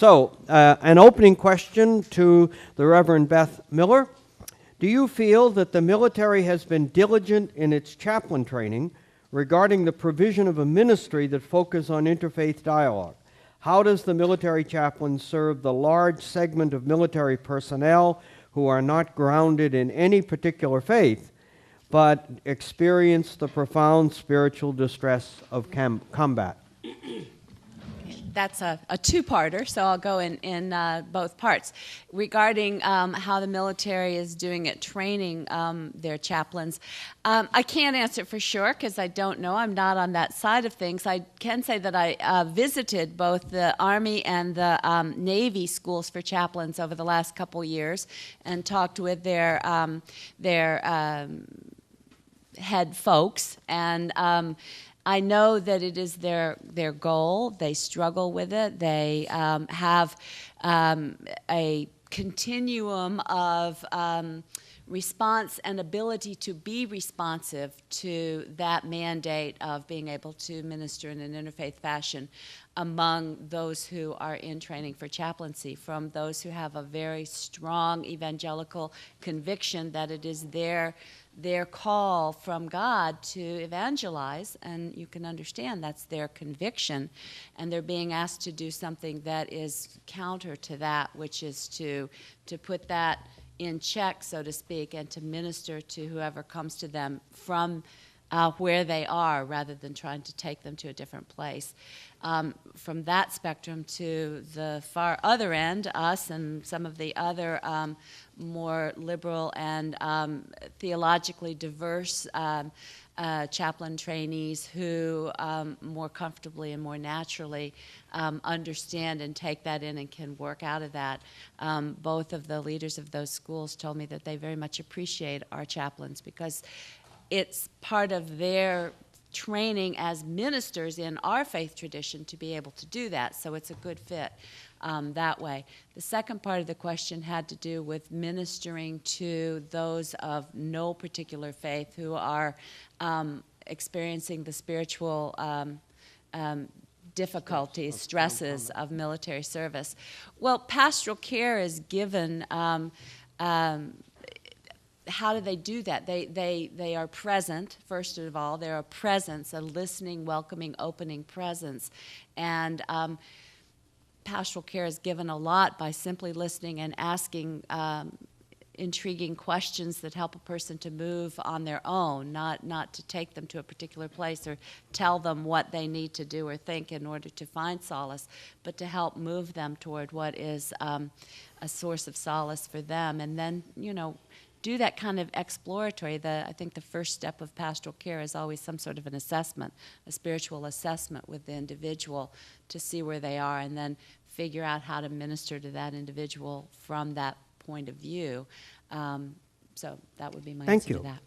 So, an opening question to the Reverend Beth Miller. Do you feel that the military has been diligent in its chaplain training regarding the provision of a ministry that focuses on interfaith dialogue? How does the military chaplain serve the large segment of military personnel who are not grounded in any particular faith, but experience the profound spiritual distress of combat? That's a two-parter, so I'll go in both parts. Regarding how the military is doing at training their chaplains, I can't answer for sure because I don't know. I'm not on that side of things. I can say that I visited both the Army and the Navy schools for chaplains over the last couple years and talked with their head folks, and I know that it is their goal. They struggle with it. They have a continuum of response and ability to be responsive to that mandate of being able to minister in an interfaith fashion among those who are in training for chaplaincy, from those who have a very strong evangelical conviction that it is their call from God to evangelize, and you can understand that's their conviction, and they're being asked to do something that is counter to that, which is to put that in check, so to speak, and to minister to whoever comes to them from where they are, rather than trying to take them to a different place. From that spectrum to the far other end, us and some of the other more liberal and theologically diverse chaplain trainees who more comfortably and more naturally understand and take that in and can work out of that. Both of the leaders of those schools told me that they very much appreciate our chaplains because it's part of their training as ministers in our faith tradition to be able to do that, so it's a good fit that way. The second part of the question had to do with ministering to those of no particular faith who are experiencing the spiritual difficulties, stresses of military service. Well, pastoral care is given. How do they do that? They are present, first of all. They're a presence, a listening, welcoming, opening presence. And pastoral care is given a lot by simply listening and asking intriguing questions that help a person to move on their own, not to take them to a particular place or tell them what they need to do or think in order to find solace, but to help move them toward what is a source of solace for them. And then, do that kind of exploratory. I think the first step of pastoral care is always some sort of an assessment, a spiritual assessment with the individual to see where they are and then figure out how to minister to that individual from that point of view. So that would be my answer to that.